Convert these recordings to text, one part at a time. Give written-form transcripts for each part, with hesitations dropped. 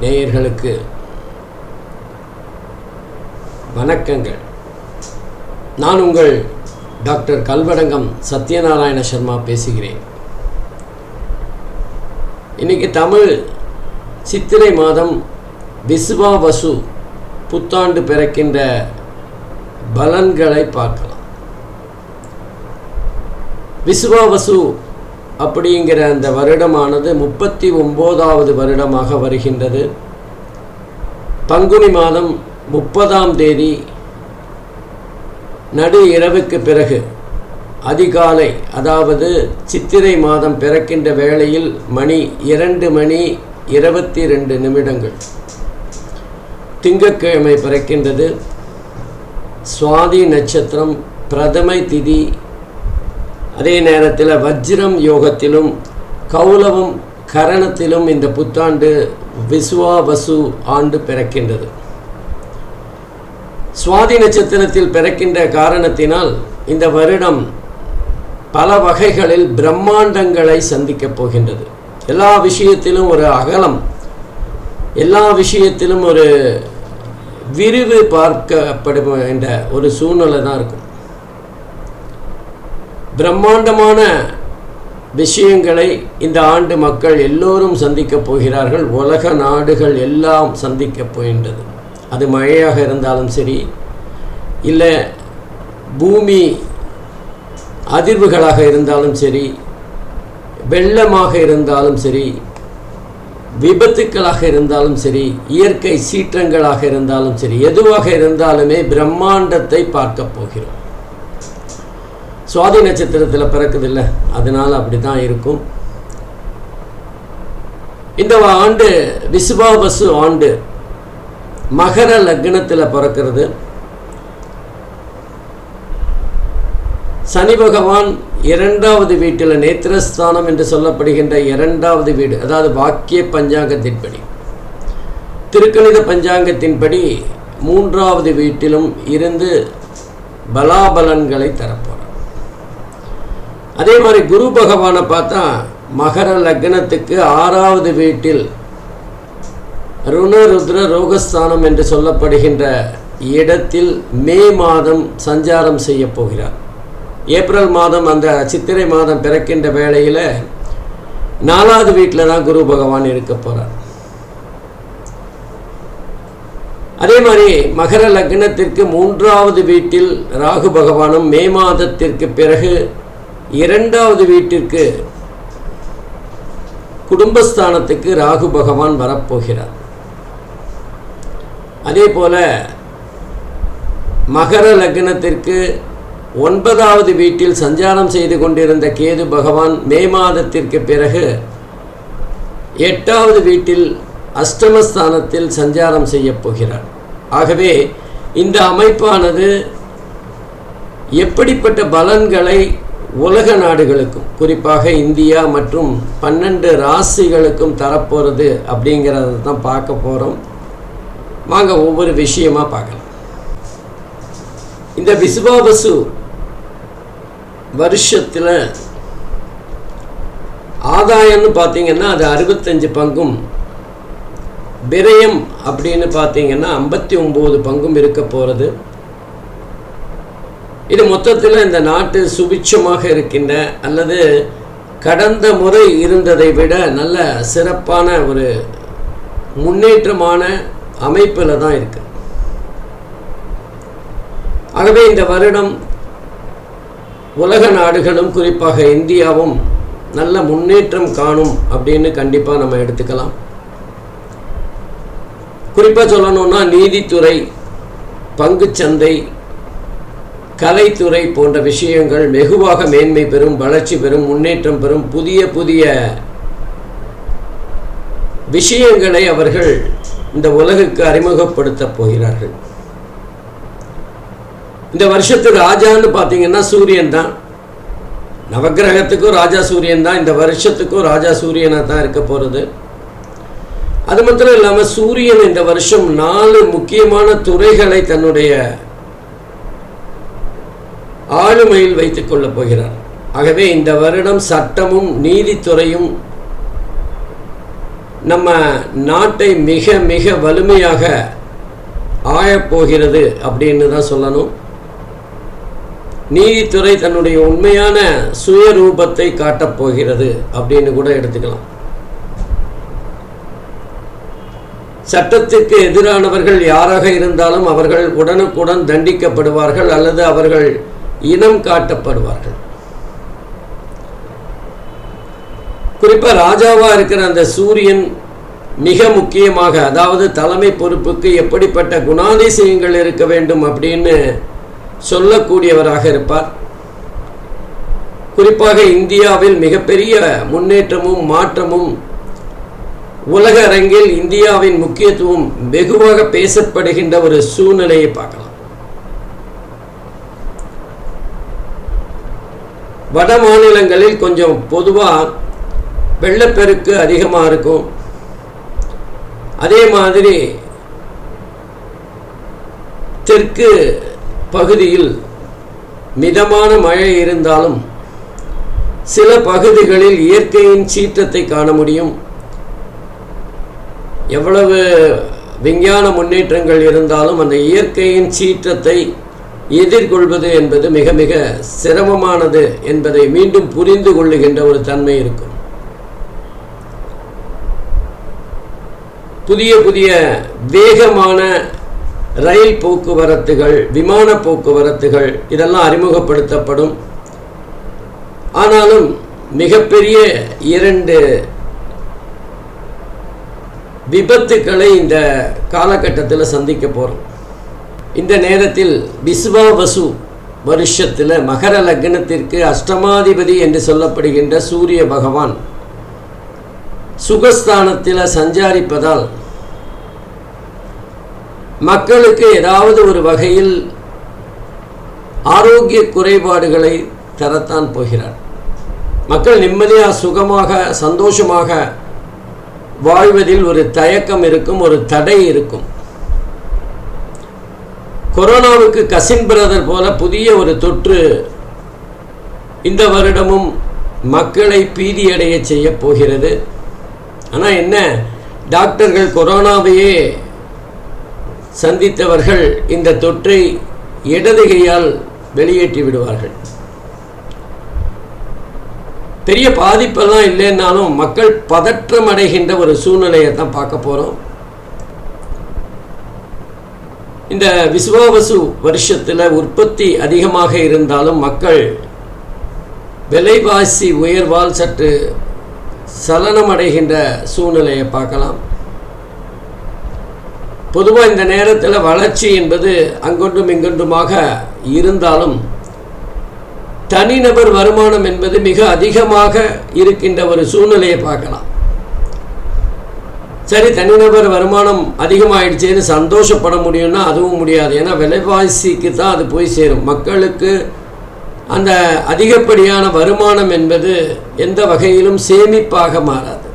நேயர்களுக்கு வணக்கங்கள். நான் உங்கள் டாக்டர் கல்வடங்கம் சத்யநாராயண சர்மா பேசுகிறேன். இன்னைக்கு தமிழ் சித்திரை மாதம் விசுவாவசு புத்தாண்டு பிறக்கின்ற பலன்களை பார்க்கலாம். விசுவாவசு அப்படிங்கிற அந்த வருடமானது 39வது வருடமாக வருகின்றது. பங்குனி மாதம் 30ஆம் தேதி நடு இரவுக்கு பிறகு அதிகாலை, அதாவது சித்திரை மாதம் பிறக்கின்ற வேளையில் மணி 2:22 திங்கட்கிழமை பிறக்கின்றது. சுவாதி நட்சத்திரம், பிரதமை திதி. அதே நேரத்தில் வஜ்ரம் யோகத்திலும் கௌலவம் கரணத்திலும் இந்த புத்தாண்டு விசுவாவசு ஆண்டு பிறக்கின்றது. சுவாதி நட்சத்திரத்தில் பிறக்கின்ற காரணத்தினால் இந்த வருடம் பல வகைகளில் பிரம்மாண்டங்களை சந்திக்கப் போகின்றது. எல்லா விஷயத்திலும் ஒரு அகலம், எல்லா விஷயத்திலும் ஒரு விரிவு பார்க்கப்படும் என்ற ஒரு சூழ்நிலை தான் இருக்கும். பிரம்மாண்டமான விஷயங்களை இந்த ஆண்டு மக்கள் எல்லோரும் சந்திக்கப் போகிறார்கள். உலக நாடுகள் எல்லாம் சந்திக்கப் போகின்றது. அது மழையாக இருந்தாலும் சரி, இல்லை பூமி அதிர்வுகளாக இருந்தாலும் சரி, வெள்ளமாக இருந்தாலும் சரி, விபத்துக்களாக இருந்தாலும் சரி, இயற்கை சீற்றங்களாக இருந்தாலும் சரி, எதுவாக இருந்தாலுமே பிரம்மாண்டத்தை பார்க்க போகிறோம். சுவாதி நட்சத்திரத்தில் பிறக்குதில்ல, அதனால் அப்படி தான் இருக்கும். இந்த ஆண்டு விசுவாவசு ஆண்டு மகர லக்னத்தில் பிறக்கிறது. சனி பகவான் 2வது வீட்டில், நேத்திரஸ்தானம் என்று சொல்லப்படுகின்ற 2வது வீடு, அதாவது வாக்கிய பஞ்சாங்கத்தின்படி, திருக்கணித பஞ்சாங்கத்தின்படி 3வது வீட்டிலும் இருந்து பலாபலன்களை தரப்போகிறார். அதே மாதிரி குரு பகவானை பார்த்தா மகர லக்னத்துக்கு 6வது வீட்டில் ருணருத்ர ரோகஸ்தானம் என்று சொல்லப்படுகின்ற இடத்தில் மே மாதம் சஞ்சாரம் செய்ய போகிறார். ஏப்ரல் மாதம், அந்த சித்திரை மாதம் பிறக்கின்ற வேளையில் 4வது வீட்டில் தான் குரு பகவான் இருக்க போகிறார். அதே மாதிரி மகர லக்னத்திற்கு 3வது வீட்டில் ராகு பகவானும், மே மாதத்திற்கு பிறகு 2வது வீட்டிற்கு குடும்பஸ்தானத்துக்கு ராகு பகவான் வரப்போகிறார். அதே போல மகர லக்னத்திற்கு 9வது வீட்டில் சஞ்சாரம் செய்து கொண்டிருந்த கேது பகவான் மே மாதத்திற்கு பிறகு 8வது வீட்டில் அஷ்டமஸ்தானத்தில் சஞ்சாரம் செய்ய போகிறார். ஆகவே இந்த அமைப்பானது எப்படிப்பட்ட பலன்களை உலக நாடுகளுக்கும், குறிப்பாக இந்தியா மற்றும் 12 ராசிகளுக்கும் தரப்போகிறது அப்படிங்கிறத தான் பார்க்க போகிறோம். வாங்க ஒவ்வொரு விஷயமாக பார்க்கலாம். இந்த விசுவாவசு வருஷத்தில் ஆதாயம்னு பார்த்தீங்கன்னா அது 65 பங்கும், விரயம் அப்படின்னு பார்த்தீங்கன்னா 59 பங்கும் இருக்க போகிறது. இது மொத்தத்தில் இந்த நாட்டு சுபிட்சமாக இருக்கின்ற, அல்லது கடந்த முறை இருந்ததை விட நல்ல சிறப்பான ஒரு முன்னேற்றமான அமைப்பில் தான் இருக்கு. ஆகவே இந்த வருடம் உலக நாடுகளும் குறிப்பாக இந்தியாவும் நல்ல முன்னேற்றம் காணும் அப்படின்னு கண்டிப்பாக நம்ம எடுத்துக்கலாம். குறிப்பாக சொல்லணும்னா நீதித்துறை, பங்குச்சந்தை, கலைத்துறை போன்ற விஷயங்கள் வெகுவாக மேன்மை பெறும், வளர்ச்சி பெறும், முன்னேற்றம் பெறும். புதிய புதிய விஷயங்களை அவர்கள் இந்த உலகுக்கு அறிமுகப்படுத்த போகிறார்கள். இந்த வருஷத்துக்கு ராஜான்னு பார்த்தீங்கன்னா சூரியன் தான். நவகிரகத்துக்கும் ராஜா சூரியன் தான். இந்த வருஷத்துக்கும் ராஜா சூரியனாக தான் இருக்க போகிறது. அது மாத்திரம் இல்லாமல் சூரியன் இந்த வருஷம் 4 முக்கியமான துறைகளை தன்னுடைய ஆளுமையில் வைத்துக் கொள்ளப் போகிறார். ஆகவே இந்த வருடம் சட்டமும் நீதித்துறையும் நம்ம நாட்டை மிக மிக வலிமையாக ஆயப்போகிறது அப்படின்னு தான் சொல்லணும். நீதித்துறை தன்னுடைய உண்மையான சுயரூபத்தை காட்டப்போகிறது அப்படின்னு கூட எடுத்துக்கலாம். சட்டத்திற்கு எதிரானவர்கள் யாராக இருந்தாலும் அவர்கள் உடனுக்குடன் தண்டிக்கப்படுவார்கள் அல்லது அவர்கள் இனம் காட்டப்படுவார்கள். குறிப்பாக ராஜாவாக இருக்கிற அந்த சூரியன் மிக முக்கியமாக, அதாவது தலைமை பொறுப்புக்கு எப்படிப்பட்ட குணாதிசயங்கள் இருக்க வேண்டும் அப்படின்னு சொல்லக்கூடியவராக இருப்பார். குறிப்பாக இந்தியாவில் மிகப்பெரிய முன்னேற்றமும் மாற்றமும் உலக அரங்கில் இந்தியாவின் முக்கியத்துவம் வெகுவாக பேசப்படுகின்ற ஒரு சூழ்நிலையை பார்க்கலாம். வட மாநிலங்களில் கொஞ்சம் பொதுவாக வெள்ளப்பெருக்கு அதிகமாக இருக்கும். அதே மாதிரி தெற்கு பகுதியில் மிதமான மழை இருந்தாலும் சில பகுதிகளில் இயற்கையின் சீற்றத்தை காண முடியும். எவ்வளவு விஞ்ஞான முன்னேற்றங்கள் இருந்தாலும் அந்த இயற்கையின் சீற்றத்தை எதிர்கொள்வது என்பது மிக மிக சிரமமானது என்பதை மீண்டும் புரிந்து கொள்ளுகின்ற ஒரு தன்மை இருக்கும். புதிய புதிய வேகமான ரயில் போக்குவரத்துகள், விமான போக்குவரத்துகள் இதெல்லாம் அறிமுகப்படுத்தப்படும். ஆனாலும் மிகப்பெரிய 2 விபத்துக்களை இந்த காலகட்டத்தில் சந்திக்க போகிறோம். இந்த நேரத்தில் விஸ்வாவசு வருஷத்தில் மகர லக்னத்திற்கு அஷ்டமாதிபதி என்று சொல்லப்படுகின்ற சூரிய பகவான் சுகஸ்தானத்தில் சஞ்சாரிப்பதால் மக்களுக்கு ஏதாவது ஒரு வகையில் ஆரோக்கிய குறைபாடுகளை தரத்தான் போகிறார். மக்கள் நிம்மதியாக சுகமாக சந்தோஷமாக வாழ்வதில் ஒரு தயக்கம் இருக்கும், ஒரு தடை இருக்கும். கொரோனாவுக்கு கசின் பிரதர் போல புதிய ஒரு தொற்று இந்த வருடமும் மக்களை பீதியடைய செய்ய போகிறது. ஆனால் என்ன, டாக்டர்கள் கொரோனாவையே சந்தித்தவர்கள் இந்த தொற்றை இடது கையால் வெளியேற்றி விடுவார்கள். பெரிய பாதிப்பெல்லாம் இல்லைன்னாலும் மக்கள் பதற்றம் அடைகின்ற ஒரு சூழ்நிலையை தான் பார்க்க போகிறோம். இந்த விஸ்வாவசு வருஷத்தில் உற்பத்தி அதிகமாக இருந்தாலும் மக்கள் விலைவாசி உயர்வால் சற்று சலனம் அடைகின்ற சூழ்நிலையை பார்க்கலாம். பொதுவாக இந்த நேரத்தில் வளர்ச்சி என்பது அங்கொன்றும் இங்கொன்றுமாக இருந்தாலும் தனிநபர் வருமானம் என்பது மிக அதிகமாக இருக்கின்ற ஒரு சூழ்நிலையை பார்க்கலாம். சரி, தனிநபர் வருமானம் அதிகமாகிடுச்சேன்னு சந்தோஷப்பட முடியும்னா அதுவும் முடியாது. ஏன்னா விலைவாசிக்கு தான் அது போய் சேரும். மக்களுக்கு அந்த அதிகப்படியான வருமானம் என்பது எந்த வகையிலும் சேமிப்பாக மாறாது.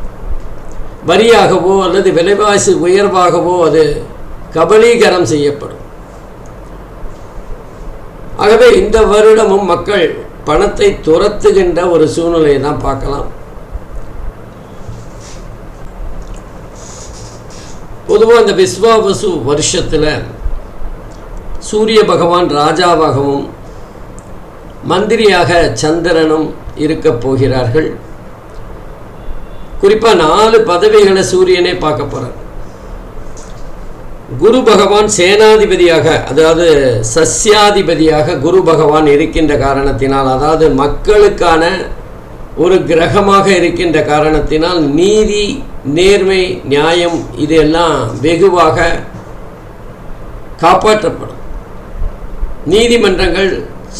வரியாகவோ அல்லது விலைவாசி உயர்வாகவோ அது கபலீகரம் செய்யப்படும். ஆகவே இந்த வருடமும் மக்கள் பணத்தை துரத்துகின்ற ஒரு சூழ்நிலையை தான் பார்க்கலாம். பொதுவாக இந்த விஸ்வாவசு வருஷத்தில் சூரிய பகவான் ராஜாவாகவும் மந்திரியாக சந்திரனும் இருக்க போகிறார்கள். குறிப்பாக 4 பதவிகளை சூரியனே பார்க்க போகிறார். குரு பகவான் சேனாதிபதியாக, அதாவது சஸ்யாதிபதியாக குரு பகவான் இருக்கின்ற காரணத்தினால், அதாவது மக்களுக்கான ஒரு கிரகமாக இருக்கின்ற காரணத்தினால் நீதி, நேர்மை, நியாயம் இதெல்லாம் வெகுவாக காப்பாற்றப்படும். நீதிமன்றங்கள்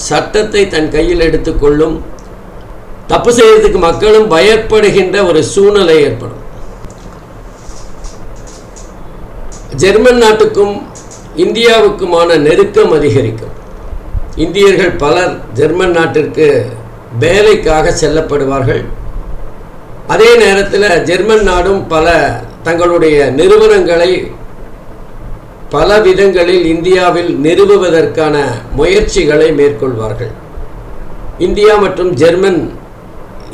சட்டத்தை தன் கையில் எடுத்துக்கொள்ளும். தப்பு செய்யறதுக்கு மக்களும் பயப்படுகின்ற ஒரு சூழ்நிலை ஏற்படும். ஜெர்மன் நாட்டுக்கும் இந்தியாவுக்குமான நெருக்கம் அதிகரிக்கும். இந்தியர்கள் பலர் ஜெர்மன் நாட்டிற்கு வேலைக்காக செல்லப்படுவார்கள். அதே நேரத்தில் ஜெர்மன் நாடும் பல தங்களுடைய நிறுவனங்களை பல விதங்களில் இந்தியாவில் நிறுவுவதற்கான முயற்சிகளை மேற்கொள்வார்கள். இந்தியா மற்றும் ஜெர்மன்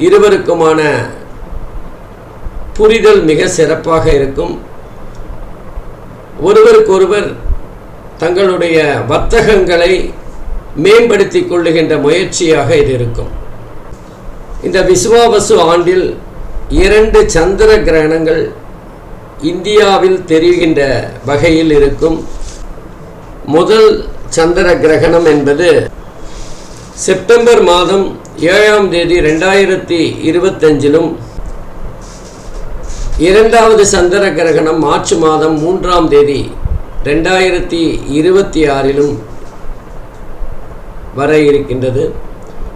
இருவருக்குமான புரிதல் மிக சிறப்பாக இருக்கும். ஒருவருக்கொருவர் தங்களுடைய வர்த்தகங்களை மேம்படுத்திக் கொள்ளுகின்ற முயற்சியாக இது இருக்கும். இந்த விசுவாவசு ஆண்டில் 2 சந்திர கிரகணங்கள் இந்தியாவில் தெரிகின்ற வகையில் இருக்கும். முதல் சந்திர கிரகணம் என்பது செப்டம்பர் மாதம் 7ஆம் தேதி 2025 இரண்டாவது சந்திர கிரகணம் மார்ச் மாதம் 3ஆம் தேதி 2026 வர இருக்கின்றது.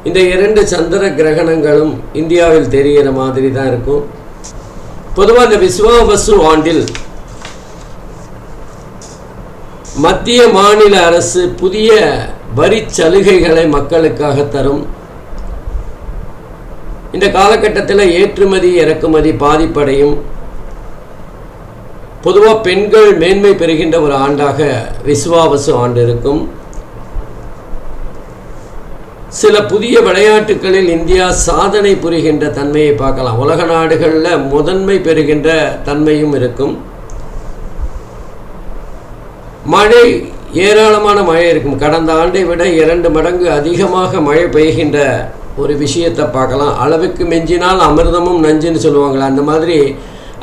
இந்த 2 சந்திர கிரகணங்களும் இந்தியாவில் தெரிகிற மாதிரி தான் இருக்கும். பொதுவாக இந்த விசுவாவசு ஆண்டில் மத்திய மாநில அரசு புதிய வரி சலுகைகளை மக்களுக்காக தரும். இந்த காலகட்டத்தில் ஏற்றுமதி இறக்குமதி பாதிப்படையும். பொதுவாக பெண்கள் மேன்மை பெறுகின்ற ஒரு ஆண்டாக விசுவாவசு ஆண்டு இருக்கும். சில புதிய விளையாட்டுகளில் இந்தியா சாதனை புரிகின்ற தன்மையை பார்க்கலாம். உலக நாடுகளில் முதன்மை பெறுகின்ற தன்மையும் இருக்கும். மழை, ஏராளமான மழை இருக்கும். கடந்த ஆண்டை விட 2 மடங்கு அதிகமாக மழை பெய்கின்ற ஒரு விஷயத்தை பார்க்கலாம். அளவுக்கு மிஞ்சினால் அமிர்தமும் நஞ்சுன்னு சொல்லுவாங்களே, அந்த மாதிரி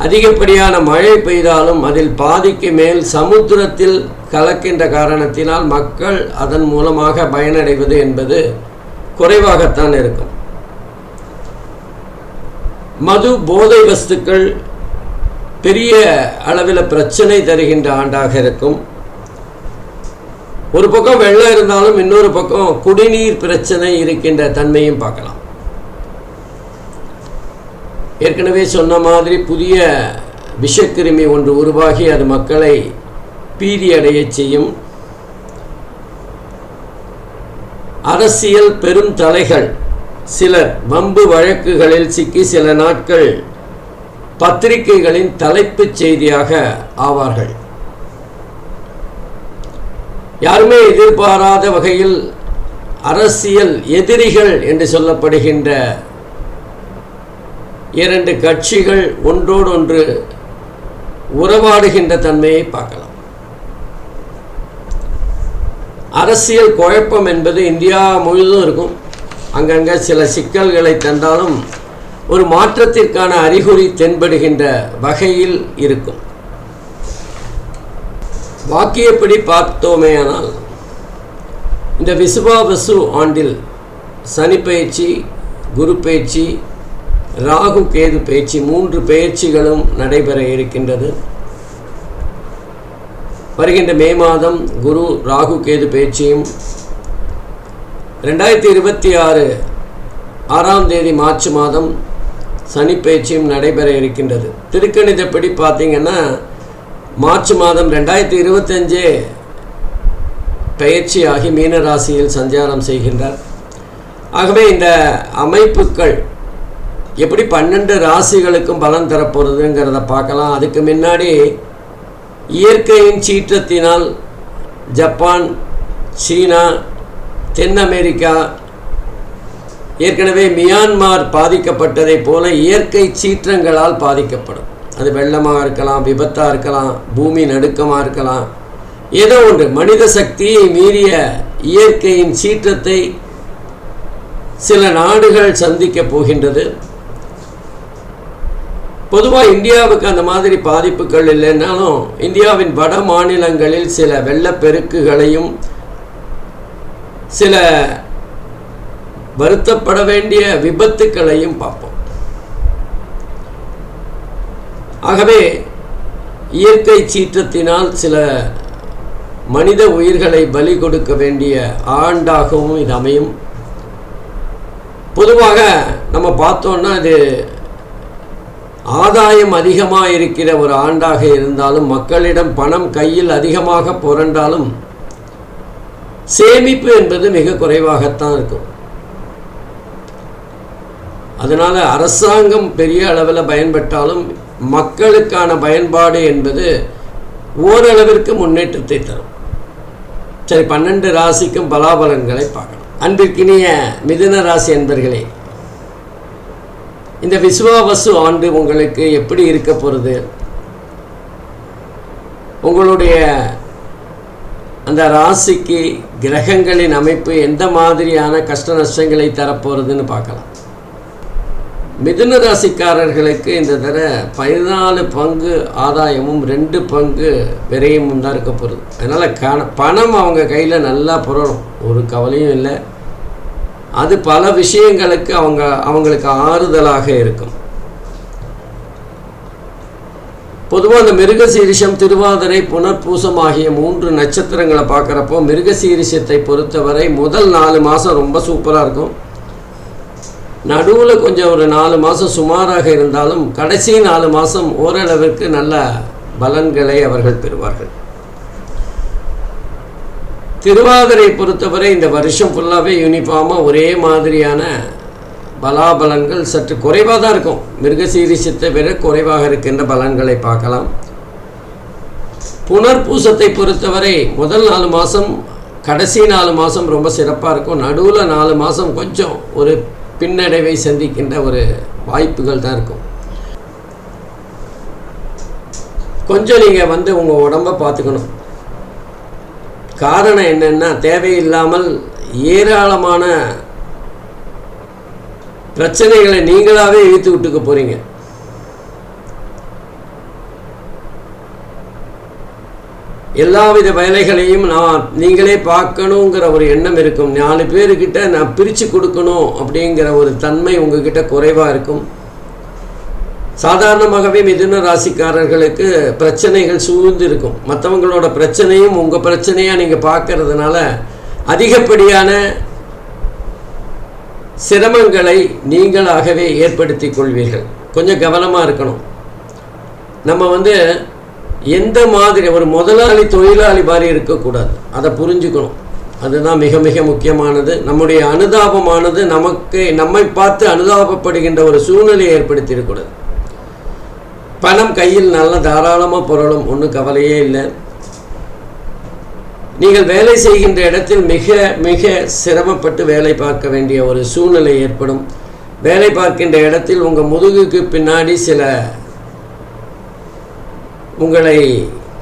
அதிகப்படியான மழை பெய்தாலும் அதில் பாதிக்கு மேல் சமுத்திரத்தில் கலக்கின்ற காரணத்தினால் மக்கள் அதன் மூலமாக பயனடைவது என்பது குறைவாகத்தான் இருக்கும். மது, போதை வஸ்துக்கள் பெரிய அளவில் பிரச்சனை தருகின்ற ஆண்டாக இருக்கும். ஒரு பக்கம் வெள்ளம் இருந்தாலும் இன்னொரு பக்கம் குடிநீர் பிரச்சனை இருக்கின்ற தன்மையும் பார்க்கலாம். ஏற்கனவே சொன்ன மாதிரி புதிய விஷக்கிருமி ஒன்று உருவாகி அது மக்களை பீதியடைய செய்யும். அரசியல் பெரும் தலைகள் சிலர் வம்பு வழக்குகளில் சிக்கி சில நாட்கள் பத்திரிகைகளின் தலைப்புச் செய்தியாக ஆவார்கள். யாருமே எதிர்பாராத வகையில் அரசியல் எதிரிகள் என்று சொல்லப்படுகின்ற 2 கட்சிகள் ஒன்றோடொன்று உறவாடுகின்ற தன்மையை பார்க்கலாம். அரசியல் குழப்பம் என்பது இந்தியா முழுவதும் இருக்கும். அங்கங்கே சில சிக்கல்களை தந்தாலும் ஒரு மாற்றத்திற்கான அறிகுறி தென்படுகின்ற வகையில் இருக்கும். வாக்கியப்படி பார்த்தோமேயானால் இந்த விசுவாவசு ஆண்டில் சனி பயிற்சி, குரு பயிற்சி, ராகு கேது பயிற்சி 3 பயிற்சிகளும் நடைபெற இருக்கின்றது. வருகின்ற மே மாதம் குரு ராகு கேது பயிற்சியும், 2026 6ஆம் தேதி மார்ச் மாதம் சனி பயிற்சியும் நடைபெற இருக்கின்றது. திருக்கணிதப்படி பார்த்தீங்கன்னா மார்ச் மாதம் 2025 பயிற்சியாகி மீன ராசியில் சஞ்சாரம் செய்கின்றார். ஆகவே இந்த அமைப்புகள் எப்படி 12 ராசிகளுக்கும் பலன் தரப்போகிறதுங்கிறத பார்க்கலாம். அதுக்கு முன்னாடி இயற்கையின் சீற்றத்தினால் ஜப்பான், சீனா, தென் அமெரிக்கா, ஏற்கனவே மியான்மார் பாதிக்கப்பட்டதை போல இயற்கை சீற்றங்களால் பாதிக்கப்படும். அது வெள்ளமாக இருக்கலாம், விபத்தாக இருக்கலாம், பூமி நடுக்கமாக இருக்கலாம், ஏதோ ஒன்று. மனித சக்தியை மீறிய இயற்கையின் சீற்றத்தை சில நாடுகள் சந்திக்க போகின்றது. பொதுவாக இந்தியாவுக்கு அந்த மாதிரி பாதிப்புகள் இல்லைன்னாலும் இந்தியாவின் வட மாநிலங்களில் சில வெள்ளப்பெருக்குகளையும் சில வருத்தப்பட வேண்டிய விபத்துக்களையும் பார்ப்போம். ஆகவே இயற்கை சீற்றத்தினால் சில மனித உயிர்களை பலி கொடுக்க வேண்டிய ஆண்டாகவும் இது அமையும். பொதுவாக நம்ம பார்த்தோன்னா அது ஆதாயம் அதிகமாக இருக்கிற ஒரு ஆண்டாக இருந்தாலும், மக்களிடம் பணம் கையில் அதிகமாக புரண்டாலும் சேமிப்பு என்பது மிக குறைவாகத்தான் இருக்கும். அதனால் அரசாங்கம் பெரிய அளவில் பயன்பட்டாலும் மக்களுக்கான பயன்பாடு என்பது ஓரளவிற்கு முன்னேற்றத்தை தரும். சரி, 12 ராசிக்கும் பலாபலன்களை பார்க்கலாம். அன்பிற்கினிய மிதுன ராசி அன்பர்களே, இந்த விசுவாவசு ஆண்டு உங்களுக்கு எப்படி இருக்க போகிறது? உங்களுடைய அந்த ராசிக்கு கிரகங்களின் அமைப்பு எந்த மாதிரியான கஷ்ட நஷ்டங்களை தரப்போகிறதுன்னு பார்க்கலாம். மிதுன ராசிக்காரர்களுக்கு இந்த தர 14 பங்கு ஆதாயமும் 2 பங்கு விரயமும் தான் இருக்க போகிறது. அதனால் பணம் அவங்க கையில் நல்லா புரணும், ஒரு கவலையும் இல்லை. அது பல விஷயங்களுக்கு அவங்களுக்கு ஆறுதலாக இருக்கும். பொதுவாக அந்த மிருகசீரிஷம், திருவாதிரை, புனர்பூசம் ஆகிய 3 நட்சத்திரங்களை பார்க்குறப்போ மிருகசீரிஷத்தை பொறுத்தவரை முதல் 4 மாதம் ரொம்ப சூப்பராக இருக்கும். நடுவில் கொஞ்சம் ஒரு 4 மாதம் சுமாராக இருந்தாலும் கடைசி 4 மாதம் ஓரளவிற்கு நல்ல பலன்களை அவர்கள் பெறுவார்கள். திருவாதிரை பொறுத்தவரை இந்த வருஷம் ஃபுல்லாகவே யூனிஃபார்மாக ஒரே மாதிரியான பலாபலன்கள் சற்று குறைவாக தான் இருக்கும். மிருகசீரிஷத்தை விட குறைவாக இருக்கின்ற பலன்களை பார்க்கலாம். புனர்பூசத்தை பொறுத்தவரை முதல் 4 மாதம் கடைசி 4 மாதம் ரொம்ப சிறப்பாக இருக்கும். நடுவில் 4 மாதம் கொஞ்சம் ஒரு பின்னடைவை சந்திக்கின்ற ஒரு வாய்ப்புகள் தான் இருக்கும். கொஞ்சம் நீங்கள் உங்கள் உடம்பை பார்த்துக்கணும். காரணம் என்னென்னா, தேவையில்லாமல் ஏராளமான பிரச்சனைகளை நீங்களாகவே இழுத்து விட்டுக்க போகிறீங்க. எல்லாவித வேலைகளையும் நீங்களே பார்க்கணுங்கிற ஒரு எண்ணம் இருக்கும். 4 பேர்கிட்ட நான் பிரித்து கொடுக்கணும் அப்படிங்கிற ஒரு தன்மை உங்ககிட்ட குறைவாக இருக்கும். சாதாரணமாகவே மிதுன ராசிக்காரர்களுக்கு பிரச்சனைகள் சூழ்ந்து இருக்கும். மற்றவங்களோட பிரச்சனையும் உங்கள் பிரச்சனையாக நீங்கள் பார்க்கறதுனால அதிகப்படியான சிரமங்களை நீங்களாகவே ஏற்படுத்தி கொள்வீர்கள். கொஞ்சம் கவனமாக இருக்கணும். நம்ம எந்த மாதிரி ஒரு முதலாளி தொழிலாளி மாதிரி இருக்கக்கூடாது, அதை புரிஞ்சுக்கணும். அதுதான் மிக மிக முக்கியமானது. நம்முடைய அனுதாபமானது நம்மை பார்த்து அனுதாபப்படுகின்ற ஒரு சூழ்நிலையை ஏற்படுத்திடக்கூடாது. பணம் கையில் நல்ல தாராளமாக புரளும், ஒன்றும் கவலையே இல்லை. நீங்கள் வேலை செய்கின்ற இடத்தில் மிக மிக சிரமப்பட்டு வேலை பார்க்க வேண்டிய ஒரு சூழ்நிலை ஏற்படும். வேலை பார்க்கின்ற இடத்தில் உங்கள் முதுகுக்கு பின்னாடி சில உங்களை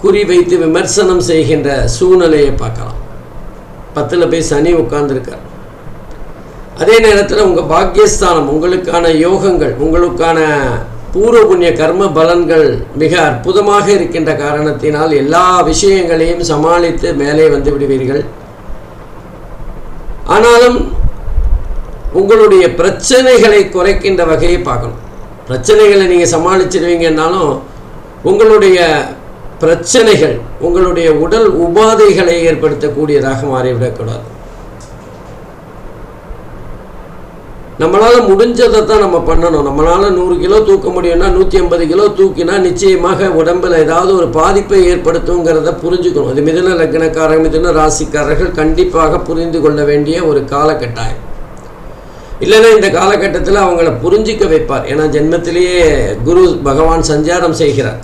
குறிவைத்து விமர்சனம் செய்கின்ற சூழ்நிலையை பார்க்கலாம். 10ல் போய் சனி உட்கார்ந்துருக்கார். அதே நேரத்தில் உங்கள் பாக்கியஸ்தானம், உங்களுக்கான யோகங்கள், உங்களுக்கான பூர்வ புண்ணிய கர்ம பலன்கள் மிக அற்புதமாக இருக்கின்ற காரணத்தினால் எல்லா விஷயங்களையும் சமாளித்து மேலே வந்து விடுவீர்கள். ஆனாலும் உங்களுடைய பிரச்சனைகளை குறைக்கின்ற வகையை பார்க்கணும். பிரச்சனைகளை நீங்கள் சமாளிச்சிடுவீங்கன்னாலும் உங்களுடைய பிரச்சனைகள் உங்களுடைய உடல் உபாதைகளை ஏற்படுத்தக்கூடியதாக மாறிவிடக்கூடாது. நம்மளால் முடிஞ்சதை தான் நம்ம பண்ணணும். நம்மளால் 100 கிலோ தூக்க முடியும்னா 150 கிலோ தூக்கினா நிச்சயமாக உடம்பில் ஏதாவது ஒரு பாதிப்பை ஏற்படுத்துங்கிறத புரிஞ்சுக்கணும். இது மிதுன லக்னக்காரர்கள், மிதுன ராசிக்காரர்கள் கண்டிப்பாக புரிந்து கொள்ள வேண்டிய ஒரு காலகட்டாயம். இல்லைன்னா இந்த காலகட்டத்தில் அவங்கள புரிஞ்சிக்க வைப்பார். ஏன்னா ஜென்மத்திலேயே குரு பகவான் சஞ்சாரம் செய்கிறார்.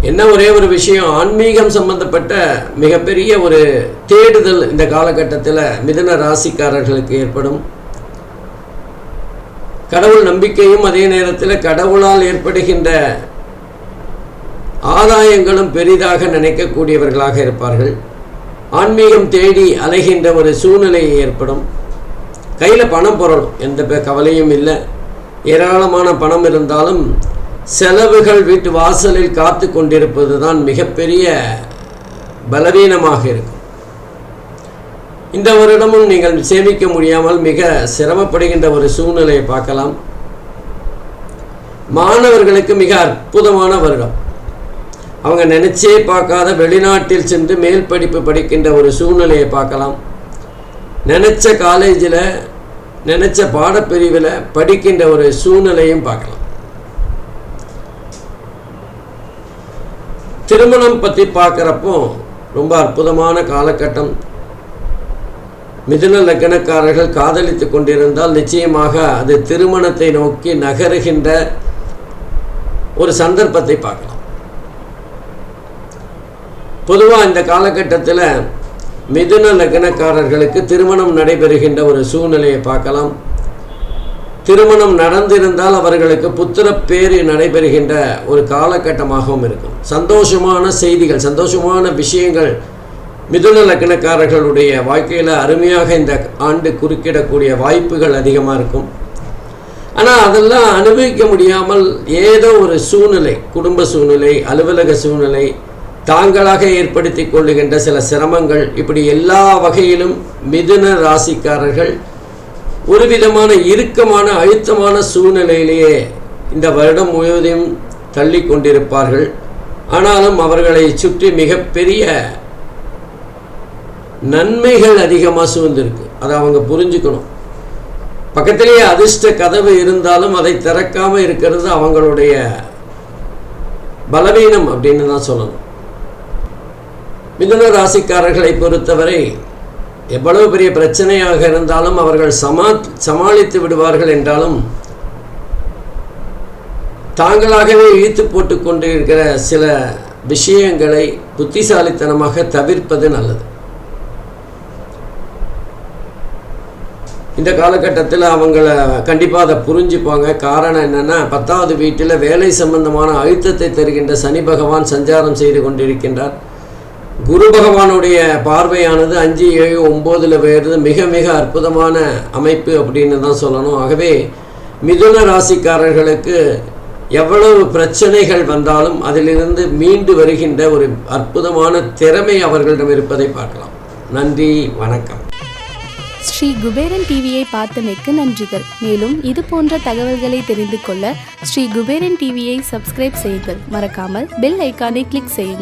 என்ன ஒரே ஒரு விஷயம், ஆன்மீகம் சம்பந்தப்பட்ட மிகப்பெரிய ஒரு தேடுதல் இந்த காலகட்டத்தில் மிதுன ராசிக்காரர்களுக்கு ஏற்படும். கடவுள் நம்பிக்கையும் அதே நேரத்தில் கடவுளால் ஏற்படுகின்ற ஆதாயங்களும் பெரிதாக நினைக்கக்கூடியவர்களாக இருப்பார்கள். ஆன்மீகம் தேடி அலைகின்ற ஒரு சூழ்நிலை ஏற்படும். கையில் பணம் புரளும், எந்த கவலையும் இல்லை. ஏராளமான பணம் இருந்தாலும் செலவுகள் வீட்டு வாசலில் காத்து கொண்டிருப்பது தான் மிகப்பெரிய பலவீனமாக இருக்கும். இந்த வருடமும் நீங்கள் சேமிக்க முடியாமல் மிக சிரமப்படுகின்ற ஒரு சூழ்நிலையை பார்க்கலாம். மாணவர்களுக்கு மிக அற்புதமான வருடம். அவங்க நினைச்சே பார்க்காத வெளிநாட்டில் சென்று மேல் படிப்பு படிக்கின்ற ஒரு சூழ்நிலையை பார்க்கலாம். நினைச்ச காலேஜில் நினைச்ச பாடப்பிரிவில் படிக்கின்ற ஒரு சூழ்நிலையும் பார்க்கலாம். திருமணம் பற்றி பார்க்குறப்போ ரொம்ப அற்புதமான காலகட்டம். மிதுன லக்னக்காரர்கள் காதலித்து கொண்டிருந்தால் நிச்சயமாக அது திருமணத்தை நோக்கி நகருகின்ற ஒரு சந்தர்ப்பத்தை பார்க்கலாம். பொதுவாக இந்த காலகட்டத்தில் மிதுன லக்னக்காரர்களுக்கு திருமணம் நடைபெறுகின்ற ஒரு சூழ்நிலையை பார்க்கலாம். திருமணம் நடந்திருந்தால் அவர்களுக்கு புத்திர பேறு நடைபெறுகின்ற ஒரு காலகட்டமாகவும் இருக்கும். சந்தோஷமான செய்திகள், சந்தோஷமான விஷயங்கள் மிதுன லக்னக்காரர்களுடைய வாழ்க்கையில் அருமையாக இந்த ஆண்டு குறுக்கிடக்கூடிய வாய்ப்புகள் அதிகமாக இருக்கும். ஆனால் அதெல்லாம் அனுபவிக்க முடியாமல் ஏதோ ஒரு சூழ்நிலை, குடும்ப சூழ்நிலை, அலுவலக சூழ்நிலை, தாங்களாக ஏற்படுத்தி கொள்ளுகின்ற சில சிரமங்கள், இப்படி எல்லா வகையிலும் மிதுன ராசிக்காரர்கள் ஒரு விதமான இறுக்கமான அழுத்தமான சூழ்நிலையிலேயே இந்த வருடம் முழுவதையும் தள்ளி கொண்டிருப்பார்கள். ஆனாலும் அவர்களை சுற்றி மிகப்பெரிய நன்மைகள் அதிகமாக சூழ்ந்திருக்கு. அதை அவங்க புரிஞ்சுக்கணும். பக்கத்திலேயே அதிர்ஷ்ட கதவு இருந்தாலும் அதை திறக்காமல் இருக்கிறது அவங்களுடைய பலவீனம் அப்படின்னு தான் சொல்லணும். மிதுன ராசிக்காரர்களை பொறுத்தவரை எவ்வளவு பெரிய பிரச்சனையாக இருந்தாலும் அவர்கள் சமாளித்து விடுவார்கள் என்றாலும் தாங்களாகவே இழுத்து போட்டு கொண்டு இருக்கிற சில விஷயங்களை புத்திசாலித்தனமாக தவிர்ப்பது நல்லது. இந்த காலகட்டத்தில் அவங்கள கண்டிப்பாக அதை புரிஞ்சுப்பாங்க. காரணம் என்னென்னா, 10வது வீட்டில் வேலை சம்பந்தமான அழுத்தத்தை தருகின்ற சனி பகவான் சஞ்சாரம் செய்து கொண்டிருக்கின்றார். குரு பகவானுடைய பார்வையானது 5, 7, 9 வேறு மிக மிக அற்புதமான அமைப்பு அப்படின்னு தான் சொல்லணும். ஆகவே மிதுன ராசிக்காரர்களுக்கு எவ்வளவு பிரச்சனைகள் வந்தாலும் அதிலிருந்து மீண்டு வருகின்ற ஒரு அற்புதமான திறமை அவர்களிடம் இருப்பதை பார்க்கலாம். நன்றி, வணக்கம். ஸ்ரீ குபேரன் டிவியை பார்த்தமைக்கு நன்றிகள். மேலும் இது போன்ற தகவல்களை தெரிந்து கொள்ள ஸ்ரீ குபேரன் டிவியை சப்ஸ்கிரைப் செய்யுங்கள். மறக்காமல் பெல் ஐக்கானை கிளிக் செய்யுங்கள்.